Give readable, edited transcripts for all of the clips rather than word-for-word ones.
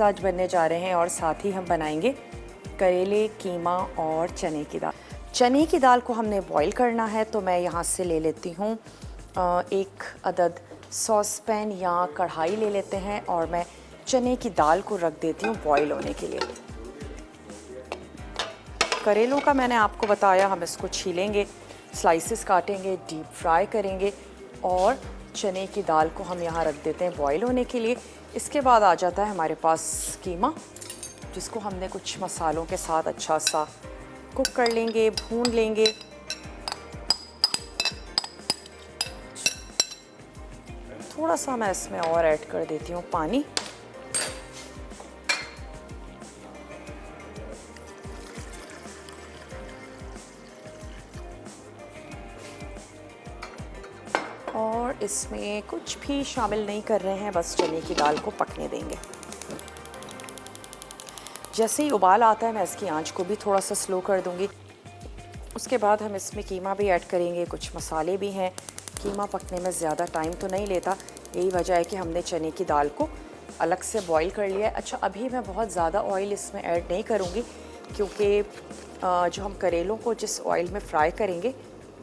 आज बनने जा रहे हैं और साथ ही हम बनाएंगे करेले, कीमा और चने की दाल। चने की दाल को हमने बॉईल करना है, तो मैं यहाँ से ले लेती हूँ एक अदद सॉस पैन या कढ़ाई ले लेते हैं और मैं चने की दाल को रख देती हूँ बॉईल होने के लिए। करेलों का मैंने आपको बताया, हम इसको छीलेंगे, स्लाइसेस काटेंगे, डीप फ्राई करेंगे और चने की दाल को हम यहाँ रख देते हैं बॉईल होने के लिए। इसके बाद आ जाता है हमारे पास कीमा, जिसको हमने कुछ मसालों के साथ अच्छा सा कुक कर लेंगे, भून लेंगे। थोड़ा सा मैं इसमें और ऐड कर देती हूँ पानी। और इसमें कुछ भी शामिल नहीं कर रहे हैं, बस चने की दाल को पकने देंगे। जैसे ही उबाल आता है मैं इसकी आंच को भी थोड़ा सा स्लो कर दूंगी। उसके बाद हम इसमें कीमा भी ऐड करेंगे, कुछ मसाले भी हैं। कीमा पकने में ज़्यादा टाइम तो नहीं लेता, यही वजह है कि हमने चने की दाल को अलग से बॉईल कर लिया है। अच्छा, अभी मैं बहुत ज़्यादा ऑयल इसमें ऐड नहीं करूँगी, क्योंकि जो हम करेलों को जिस ऑयल में फ्राई करेंगे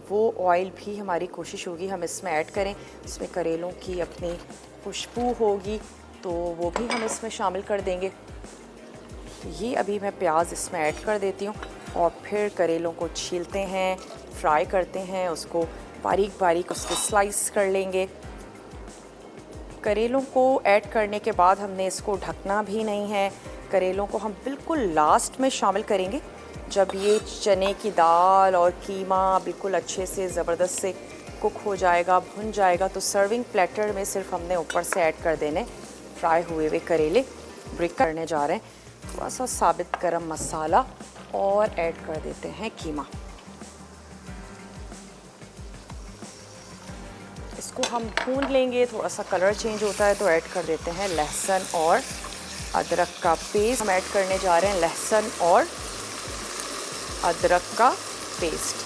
वो ऑयल भी हमारी कोशिश होगी हम इसमें ऐड करें। इसमें करेलों की अपनी खुशबू होगी, तो वो भी हम इसमें शामिल कर देंगे। तो ये अभी मैं प्याज इसमें ऐड कर देती हूँ और फिर करेलों को छीलते हैं, फ्राई करते हैं, उसको बारीक बारीक उसके स्लाइस कर लेंगे। करेलों को ऐड करने के बाद हमने इसको ढकना भी नहीं है। करेलों को हम बिल्कुल लास्ट में शामिल करेंगे, जब ये चने की दाल और कीमा बिल्कुल अच्छे से ज़बरदस्त से कुक हो जाएगा, भुन जाएगा, तो सर्विंग प्लेटर में सिर्फ हमने ऊपर से ऐड कर देने फ्राई हुए हुए करेले। ब्रेक करने जा रहे हैं, थोड़ा सा साबित गरम मसाला और ऐड कर देते हैं कीमा। इसको हम भून लेंगे, थोड़ा सा कलर चेंज होता है तो ऐड कर देते हैं लहसुन और अदरक का पेस्ट। हम ऐड करने जा रहे हैं लहसुन और अदरक का पेस्ट।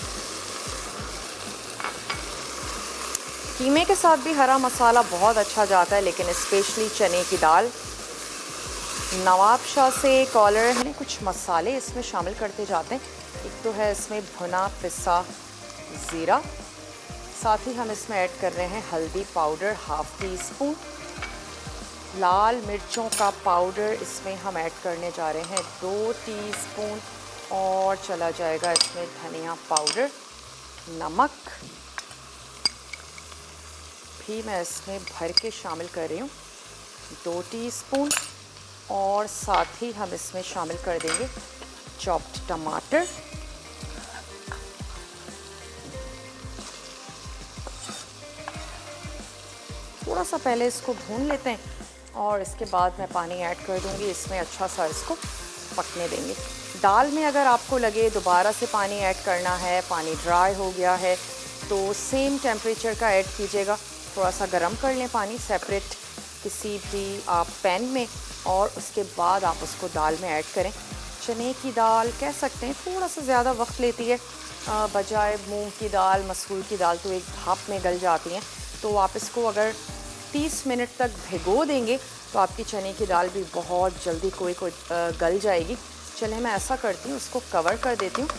कीमे के साथ भी हरा मसाला बहुत अच्छा जाता है, लेकिन स्पेशली चने की दाल। नवाबशाह से कॉलर हमने कुछ मसाले इसमें शामिल करते जाते हैं। एक तो है इसमें भुना पिसा ज़ीरा, साथ ही हम इसमें ऐड कर रहे हैं हल्दी पाउडर हाफ टी स्पून, लाल मिर्चों का पाउडर इसमें हम ऐड करने जा रहे हैं 2 टीस्पून, और चला जाएगा इसमें धनिया पाउडर। नमक भी मैं इसमें भर के शामिल कर रही हूँ 2 टीस्पून, और साथ ही हम इसमें शामिल कर देंगे चॉप्ड टमाटर, थोड़ा सा पहले इसको भून लेते हैं और इसके बाद मैं पानी ऐड कर दूंगी। इसमें अच्छा सा इसको पकने देंगे। दाल में अगर आपको लगे दोबारा से पानी ऐड करना है, पानी ड्राई हो गया है, तो सेम टेम्परेचर का ऐड कीजिएगा। थोड़ा सा गर्म कर लें पानी सेपरेट किसी भी आप पैन में, और उसके बाद आप उसको दाल में ऐड करें। चने की दाल कह सकते हैं थोड़ा सा ज़्यादा वक्त लेती है, बजाय मूंग की दाल, मसूर की दाल तो एक भाप में गल जाती हैं। तो आप इसको अगर 30 मिनट तक भिगो देंगे तो आपकी चने की दाल भी बहुत जल्दी कोई गल जाएगी। चलिए मैं ऐसा करती हूँ, उसको कवर कर देती हूँ,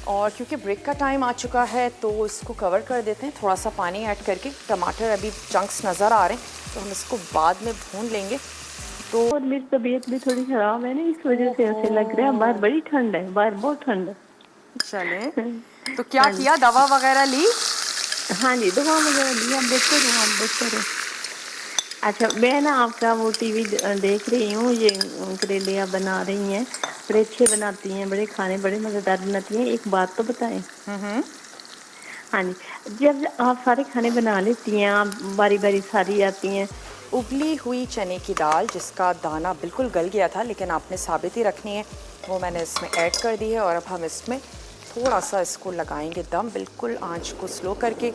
और क्योंकि ब्रेक का टाइम आ चुका है तो इसको कवर कर देते हैं थोड़ा सा पानी ऐड करके। टमाटर अभी चंक्स नज़र आ रहे हैं, तो हम इसको बाद में भून लेंगे। तो और मेरी तबीयत भी थोड़ी ख़राब है ना, इस वजह से ऐसे लग रहा है। बाहर बड़ी ठंड है, बाहर बहुत ठंड है। चलें, तो क्या किया, दवा वगैरह ली? हाँ जी, दवा वगैरह ली। आप बेहतर हो, आप बेहतर हो। अच्छा, मैं ना आपका वो टीवी देख रही हूँ, ये करेले आप बना रही हैं, बड़े अच्छे बनाती हैं, बड़े खाने बड़े मज़ेदार बनाती हैं। एक बात तो बताएं। हाँ जी, जब आप सारे खाने बना लेती हैं, आप बारी बारी सारी आती हैं, उबली हुई चने की दाल जिसका दाना बिल्कुल गल गया था, लेकिन आपने साबित ही रखनी है, वो मैंने इसमें ऐड कर दी है। और अब हम इसमें थोड़ा सा इसको लगाएंगे दम, बिल्कुल आंच को स्लो करके।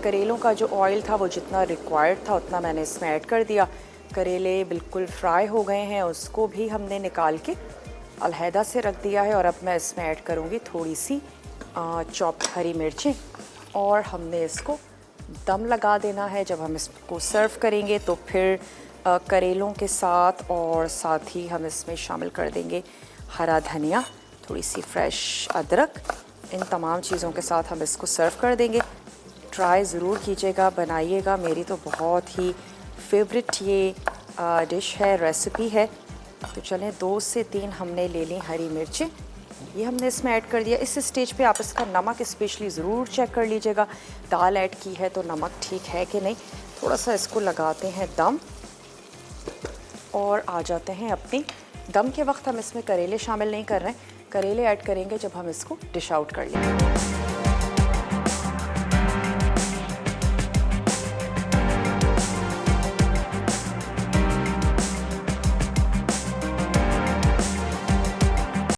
करेलों का जो ऑयल था वो जितना रिक्वायर्ड था उतना मैंने इसमें ऐड कर दिया। करेले बिल्कुल फ्राई हो गए हैं, उसको भी हमने निकाल के अलहदा से रख दिया है। और अब मैं इसमें ऐड करूँगी थोड़ी सी चॉप्ड हरी मिर्चें, और हमने इसको दम लगा देना है। जब हम इसको सर्व करेंगे तो फिर करेलों के साथ, और साथ ही हम इसमें शामिल कर देंगे हरा धनिया, थोड़ी सी फ्रेश अदरक। इन तमाम चीज़ों के साथ हम इसको सर्व कर देंगे। ट्राई ज़रूर कीजिएगा, बनाइएगा। मेरी तो बहुत ही फेवरेट ये डिश है, रेसिपी है। तो चलें, 2 से 3 हमने ले ली हरी मिर्चें, ये हमने इसमें ऐड कर दिया। इस स्टेज पे आप इसका नमक स्पेशली ज़रूर चेक कर लीजिएगा। दाल ऐड की है तो नमक ठीक है कि नहीं। थोड़ा सा इसको लगाते हैं दम और आ जाते हैं अपनी दम के वक्त हम इसमें करेले शामिल नहीं कर रहे हैं, करेले ऐड करेंगे जब हम इसको डिश आउट कर लेंगे।